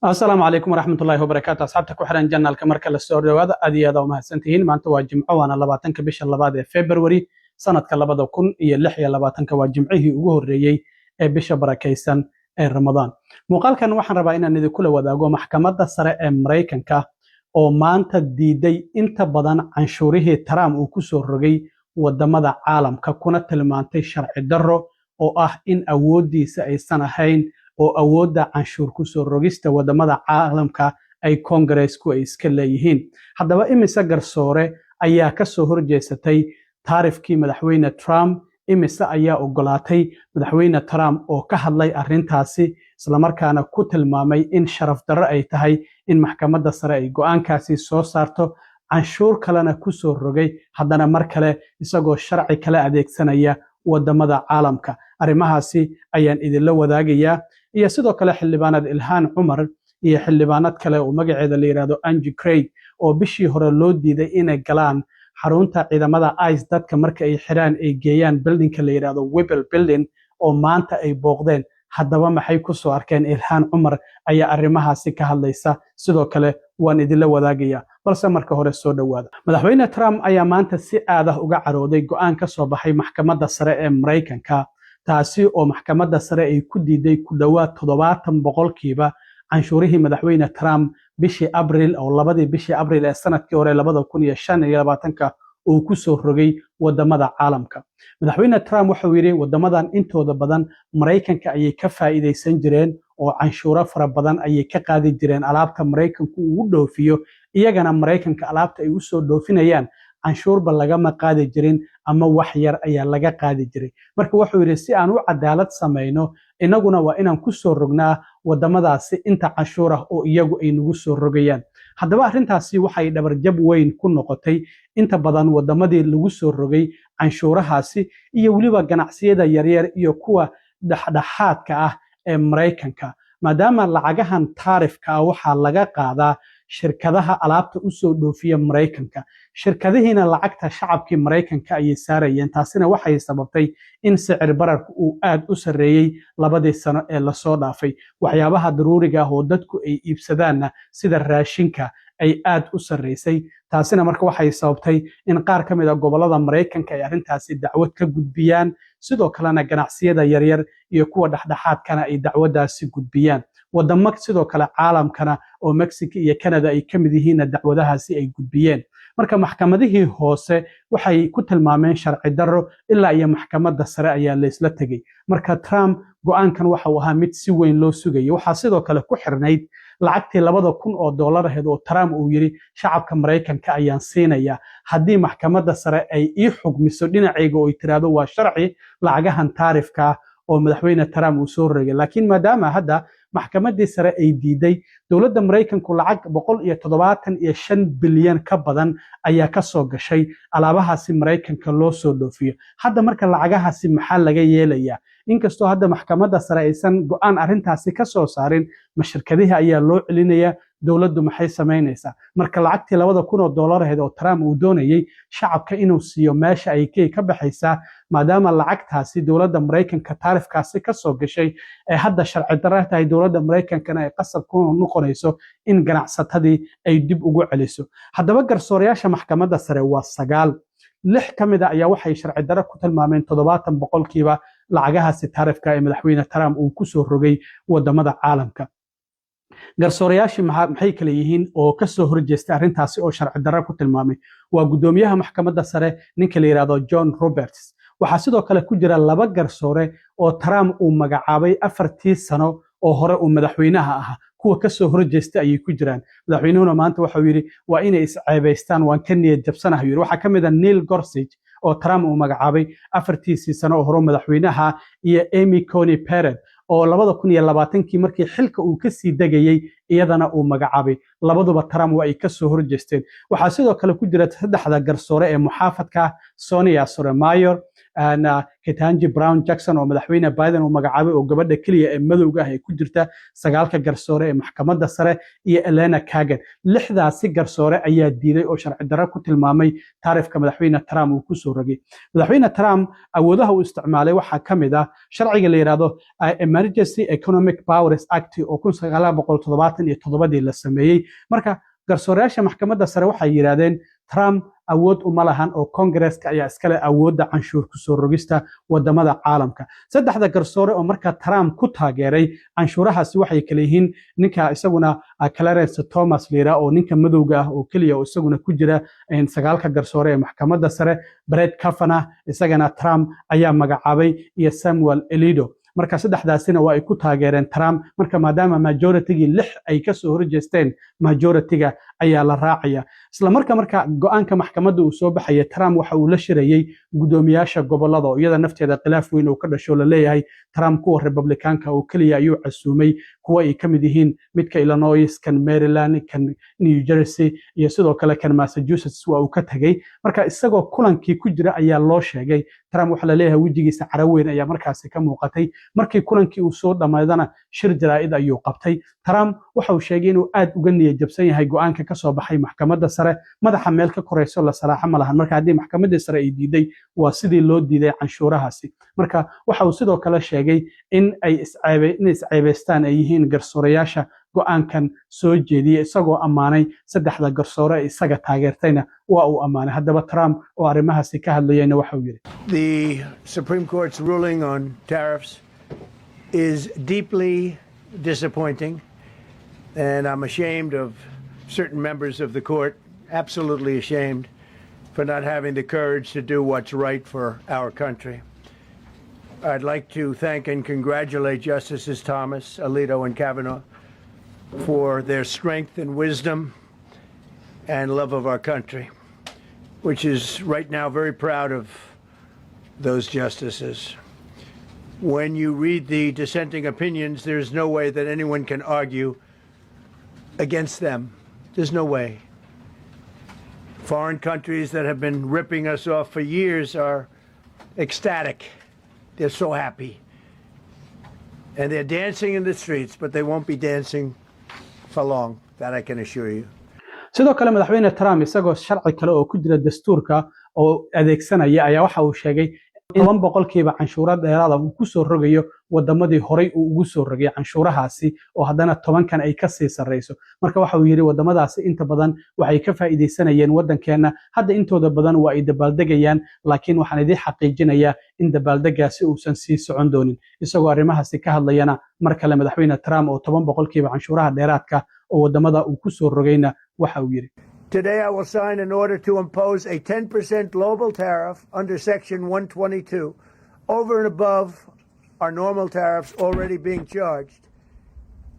السلام عليكم ورحمة الله وبركاته. أصحابتك وحران جنة الكمركة للسعودية وهذا أديادا وما سنتين ما أنت واجمع وأنا لباتنك بيش اللبادة فبراير سنة كلبادة وكن يلحية لباتنك واجمعه وهريي بيش بركيسان رمضان. مقال كان وحن ربعنا إن ذي كل وذاقو محكمة السرع أمريكان كا أو ما أنت ديدي أنت بدن عن شوره ترام وكسر رجي ودمدا عالم ككونة المانتي شرع الدرو أو إن أودي سأيسان هين oo awoodda canshuur ku soo rogista wadamada caalamka ay Congress-ku ay iska leeyihiin. Haddaba imise garsoore ayaa ka soo horjeesatay taarifkii madaxweyne Trump, imise ayaa ogolaatay madaxweyne Trump oo ka hadlay arrintaasi isla markaana ku tilmaamay in sharaf darro ay tahay in maxkamadda sare ay go'aankaasi soo saarto canshuur kalena ku soo rogay haddana mar kale isagoo sharci kala adeegsanaya wadamada caalamka. Arrimahaasi ayaan idinla wadaagayaa iyo sidoo kale xildhibaanad Ilhaan Cumar iyo xildhibaanad kale oo magaceeda la yiraahdo Angie Craig oo bishii hore loo diiday inay galaan xarunta ciidamada ICE dadka marka ay xiraan ay geeyaan buildingka la yiraahdo Whipple Building oo maanta ay booqdeen. Haddaba maxay ku soo arkeen? Ilhaan Cumar ayaa arrimahaasi ka hadlaysa, sidoo kale waan idinla wadaagayaa, balse marka hore soo dhawaada. Madaxweyne Trump ayaa maanta si aad ah uga carooday go'aan ka soo baxay maxkamadda sare ee Mareykanka, taasi oo maxkamadda sare ay ku diiday ku dhawaad 70% canshuurihii madaxweyne Trump bishii Abriil oo labadii bishii Abriil ee sanadkii hore 2025 uu ku soo rogay wadamada caalamka. Madaxweyne Trump wuxuu yiri wadamadan intooda badan Mareykanka ayay ka faa'iideysan jireen oo canshuuro fara badan ayay ka qaadi jireen alaabta Mareykanku uu dhoofiyo, iyagana Mareykanka alaabta ay u soo dhoofinayaan canshuurba lagama qaadi jirin ama wax yar ayaa laga qaadi jiray. Marka wuxuu yiri si aan u cadaalad sameeyno inaguna waa inaan ku soo rognaa wadamadaasi inta canshuur ah oo iyagu ay nagu soo rogayaan. Haddaba arrintaasi waxay dhabar jab weyn ku noqotay inta badan wadamadii lagu soo rogay canshuurahaasi iyo waliba ganacsiyada yaryar iyo kuwa dhaxdhaxaadka ah ee Mareykanka, maadaama lacagahan taarifka waxa laga qaadaa shirkadaha alaabta u soo dhoofiya Mareykanka. Shirkadihiina lacagta shacabkii Mareykanka ayay saarayeen, taasina waxay sababtay in sicir bararku uu aad u sareeyay labadii sano ee la soo dhaafay. Waxyaabaha daruuriga ah oo dadku ay iibsadaan sida raashinka ay aad u sareysay, taasina marka waxay sababtay in qaar ka mid ah gobolada Mareykanka ay arrintaasi dacwad ka gudbiyaan, sidoo kalena ganacsiyada yaryar iyo kuwa dhaxdhaxaadkana ay dacwadaasi gudbiyaan. wadamo sidoo kale caalamkana oo Mexico iyo Canada ay kamid yihiin dacwadahaasi ay gudbiyeen. Marka maxkamadihii hoose waxay ku tilmaameen sharci darro ilaa iyo maxkamadda sare ayaa la isla tagay. Marka Trump go'aankan waxa uu ahaa mid si weyn loo sugayay. Waxa sidoo kale ku xirnayd lacagtii $2,000 ahayd oo Trump uu yiri shacabka Mareykanka ayaan siinaya haddii maxkamadda sare ay ii xugmiso dhinacayga oo ay tiraahdo waa sharci lacagahan taarifka oo madaxweyne Trump uu soo rogay. Laakiin maadaama hadda maxkamaddii sare ay diiday, dowladda Mareykanku lacag 175 bilyan ka badan ayaa ka soo gashay alaabahaasi Mareykanka loo soo dhoofiyo. Hadda marka lacagahaasi maxaa laga yeelayaa? Inkastoo hadda maxkamadda sare aysan go'aan arrintaasi ka soo saarin, shirkadaha ayaa loo celinaya. dowladdu maxay sameynaysaa? Marka lacagtii $2,000 ahayd oo Trump uu doonayay shacabka inuu siiyo meesha ay ka baxaysaa, maadaama lacagtaasi dowladda Mareykanka taarifkaasi ka soo gashay ee hadda sharci darro tahay, dowladda Mareykankana ay qasab ku noqonayso in ganacsatadii ay dib ugu celiso. Haddaba garsoorayaasha maxkamadda sare waa 9. 6 ka mid ah ayaa waxay sharci darro ku tilmaameen 70% lacagahaasi taarifka ee madaxweyne Trump uu ku soo rogay wadamada caalamka. garsoorayaashii maxay kale yihiin oo ka soo horjeestay arrintaasi oo sharci darro ku tilmaamay? waa gudoomiyaha maxkamadda sare ninka la yiraahdo John Roberts. waxaa sidoo kale ku jira 2 garsoore oo Trump uu magacaabay 4 sano oo hore uu madaxweynaha ahaa, kuwa ka soo horjeestay ayay ku jiraan. madaxweynuhuna maanta wuxuu yiri waa inay isceebaystaan, waan ka niyad jabsanahay yiri. waxaa ka mid ah Neil Gorsuch oo Trump uu magacaabay 4 sano oo hore madaxweynaha, iyo Amy Coney Barrett oo 2020 markii xilka uu ka sii degayay iyadana uu magacaabay. labaduba Trump waa ay ka soo horjeesteen. waxaa sidoo kale ku jira 3 garsoore ee muxaafadka, Sonia Sotomayor, Ketanji Brown Jackson oo madaxweyne Biden uu magacaabay oo gabadha kaliya ee madowga ah ee ku jirta 9 garsoore ee maxkamadda sare, iyo Elena Kagan. 6daasi garsoore ayaa diiday oo sharci darro ku tilmaamay taarifka madaxweyne Trump uu ku soo rogay. madaxweyne Trump awoodaha uu isticmaalay waxaa ka mid ah sharciga la yiraahdo Emergency Economic Powers Act oo 1970 2027 la sameeyey marka garsoorayaasha maxkamadda sare waxay yiraahdeen Trump awood uma lahan oo Congress-ka ayaa iskale awoodda canshuur ku soo rogista wadamada caalamka saddexda garsoore oo marka Trump ku taageeray canshuurahaasi waxay kala yihiin ninka isaguna Clarence Thomas Lira oo ninka madowga ah oo kaliya oo isaguna ku jira sagaalka garsoore ee maxkamadda sare Brett Kavanaugh isagana Trump ayaa magacaabay iyo Samuel Alito marka saddexdaasina waa ay ku taageereen Trump marka maadaama majority-gi 6 ay ka soo horjeesteen majority-ga ayaa la raacaya isla marka go'aanka maxkamadda uu soo baxay Trump waxa uu la shirayay gudoomiyaasha gobolada oo iyada nafteeda khilaaf weyn oo ka dhasho la leeyahay Trump kuwa Republicanka oo kaliya ayuu casuumay kuwa ay kamid yihiin midka Illinois kan Maryland kan New Jersey iyo sidoo kale kan Massachusetts waa uu ka tagay marka isagoo kulankii ku jira ayaa loo sheegay Trump waxa la leeyahay wajigiisa caraweyn ayaa markaasi ka muuqatay markii kulankii uu soo dhamaadana shir jaraa'id ayuu qabtay Trump waxa uu sheegay inuu aad uga niyad jabsan yahay go'aanka ka soo baxay maxkamadda sare madaxa meel ka koreyso la salaaxa ma lahan marka haddii maxkamadda sare ay diiday waa sidii loo diiday canshuurahaasi marka waxa uu sidoo kale sheegay in ay isceebeystaan ay yihiin garsoorayaasha go'aankan soo jeediyay isagoo ammaanay saddexda garsoore isaga taageertayna waa uu ammaanay haddaba Trump oo arrimahaasi ka hadlayayna waxa uu yiri The Supreme Court's ruling on tariffs is deeply disappointing and I'm ashamed of certain members of the court, absolutely ashamed for not having the courage to do what's right for our country. I'd like to thank and congratulate Justices Thomas, Alito, and Kavanaugh for their strength and wisdom and love of our country, which is right now very proud of those justices. When you read the dissenting opinions, there's no way that anyone can argue against them. There's no way. Foreign countries that have been ripping us off for years are ecstatic. They're so happy. And they're dancing in the streets, but they won't be dancing for long. That I can assure you. sidoo kale madaxweyne Trump isagoo sharci kale oo ku jira dastuurka oo adeegsanaya ayaa waxa uu sheegay in 100% canshuura dheeraad ah uu ku soo rogayo wadamadii horay uu ugu soo rogay canshuurahaasi oo haddana 10kan ay ka sii sareyso marka waxa uu yiri wadamadaasi inta badan waxay ka faa'iideysanayeen wadankeena hadda intooda badan waa ay dabaaldegayaan laakiin waxaan idin xaqiijinayaa in dabaaldegaasi uusan sii socon doonin isagoo arrimahaasi ka hadlayana mar kale madaxweyne Trump oo 10% canshuuraha dheeraadka oo wadamada uu ku soo rogayna waxa uu yiri Today, I will sign an order to impose a 10% global tariff under Section 122 over and above our normal tariffs already being charged.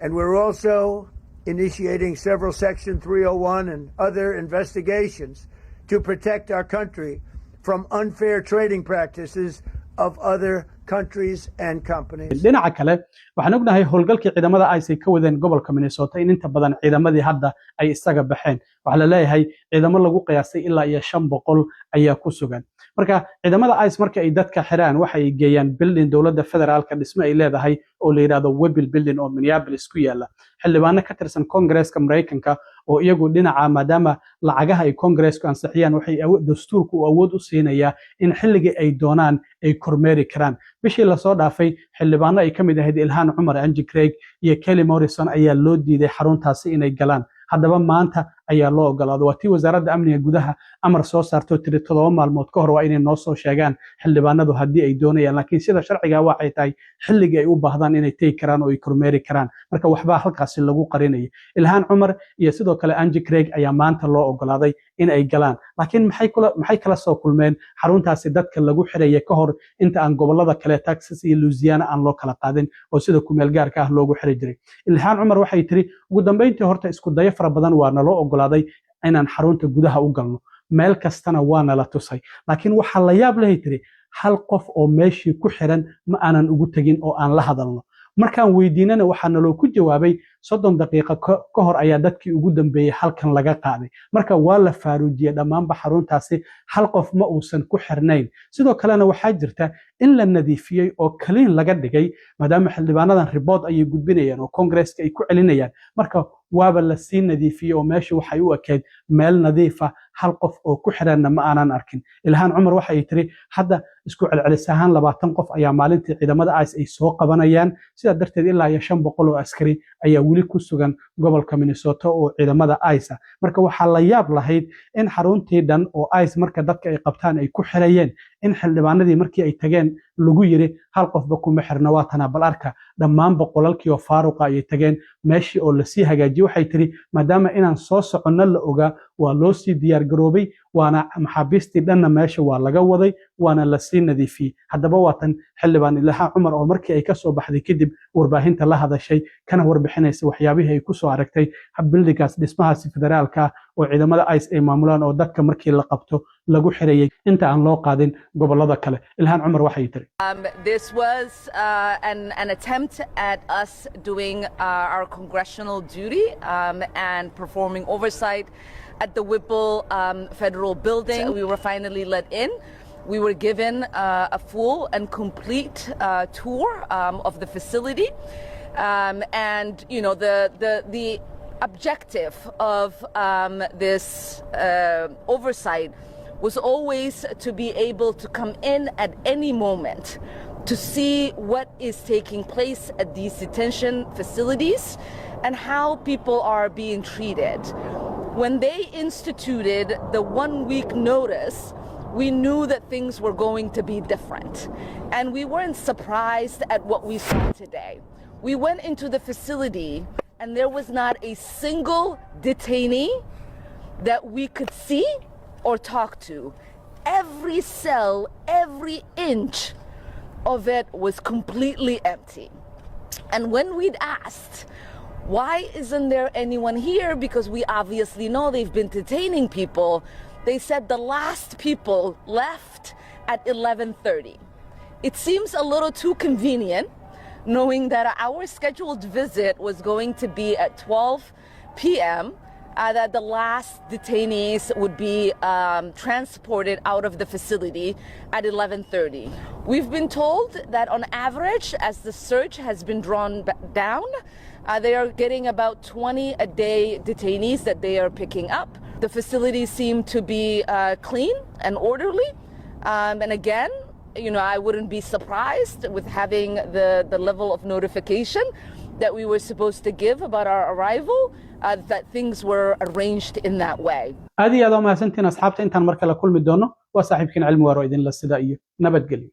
And we're also initiating several Section 301 and other investigations to protect our country from unfair trading practices of other countries and companies. dhinaca kale waxaan ognahay howlgalkii ciidamada ay ka wadeen gobolka Minnesota in inta badan ciidamadii hadda ay isaga baxeen waxa la leeyahay ciidamo lagu qiyaasay ilaa iyo 500 ayaa ku sugan marka ciidamada ICE markii ay dadka xiraan waxa ay geeyaan building dawladda federaalka dhisme ay leedahay oo la yiraahdo Webber Building oo Minneapolis ku yaala xildhibaano ka tirsan Congress-ka Mareykanka oo iyagu dhinaca maadaama lacagaha ay Congress-ku ansixiyaan waxay dastuurku awood u siinaya in xilliga ay doonaan ay kormeeri karaan bishii la soo dhaafay xildhibaano ay kamid ahayd Ilhan Umar Angie Craig iyo Kelly Morrison ayaa loo diiday xaruntaasi inay galaan haddaba maanta ayaa loo ogolaaday waa tii wasaaradda amniga gudaha amar soo saarto 7 maalmood ka hor waa inay noo soo sheegaan xildhibaanadu haddii ay doonayaan laakiin sida sharciga waxay tahay xilliga ay u baahdaan inay tagi karaan oo ay kormeeri karaan marka waxba halkaasi lagu qarinay Ilhan Umar iyo sidoo kale Angie Craig ayaa maanta loo ogolaaday in ay galaan laakiin maxay kala soo kulmeen xaruntaasi dadka lagu xirayay ka hor inta aan gobolada kale Texas iyo Louisiana aan loo kala qaadin oo sida ku meel gaarka ah loogu xiri jiray Ilhan Umar waxay tiri ugu dambeyntii horta isku day fara badan waa naloo ogolaaday inaan xarunta gudaha u galno meel kastana waa nala tusay laakiin waxa la yaab leh tiri hal qof oo meeshii ku xiran ma aanan ugu tagin oo aan la hadalno markaan weydiinana waxa naloo ku jawaabay 30 daqiiqo ka hor ayaa dadkii ugu dambeeyay halkan laga qaaday marka waa la faaruujiyay dhamaanba xaruntaasi hal qof ma uusan ku xirnayn sidoo kalena waxaa jirta in la nadiifiyay oo kaliin laga dhigay maadaama xildhibaanadan report ay gudbinayaan oo Congress-ka ay ku celinayaan marka waaba la sii nadiifiyey oo meesha waxay u ekeyd meel nadiifa hal qof oo ku xiranna ma aanan arkin. Ilhaan Cumar waxay tiri hadda isku celcelis ahaan 20 qof ayaa maalintii ciidamada ICE ay soo qabanayaan, sidaa darteed ilaa 500 oo askari ayaa weli ku sugan gobolka Minnesota oo ciidamada ICE ah. Marka waxaa la yaab lahayd in xaruntii dhan oo ICE marka dadka ay qabtaan ay ku xirayeen, in xildhibaanadii markii ay tageen lagu yiri hal qofba kuma xirna, waa tanaa bal arka dhammaan boqolalkii oo faaruqa ay tageen meeshii oo la sii hagaajiyey. Waxay tiri maadaama inaan soo soconno la ogaa, waa loo sii diyaar garoobay, waana maxaabiistii dhanna meesha waa laga waday, waana la sii nadiifiyey. Haddaba waa tan xildhibaan Ilhaan Cumar oo markii ay ka soo baxday kadib warbaahinta la hadashay kana warbixinaysa waxyaabihii ay ku soo aragtay bildigaas dhismahaasi federaalka oo ciidamada ICE ay maamulaan oo dadka markii la qabto lagu xirayay inta aan loo qaadin gobolada kale. Ilhaan Cumar waxay tiri This was an attempt at us doing our congressional duty and performing oversight at the Whipple Federal Building. We were finally let in. We were given a full and complete tour of the facility. And, you know, the objective of this oversight was always to be able to come in at any moment to see what is taking place at these detention facilities and how people are being treated. When they instituted the 1-week notice, we knew that things were going to be different. And we weren't surprised at what we saw today. We went into the facility and there was not a single detainee that we could see or talk to. Every cell, every inch of it was completely empty. And when we'd asked, why isn't there anyone here? Because we obviously know they've been detaining people. They said the last people left at 11:30. It seems a little too convenient, knowing that our scheduled visit was going to be at 12 p.m., that the last detainees would be transported out of the facility at 11:30. We've been told that on average, as the search has been drawn down, they are getting about 20 a day detainees that they are picking up. The facilities seem to be clean and orderly. And again, you know, I wouldn't be surprised with having the level of notification that we were supposed to give about our arrival, that things were arranged in that way. هذه هذا ما سنتين أصحابتي إنتان مركلا كل مدونه وصاحبكين علم وارو إذن للصدائية نبت قليل.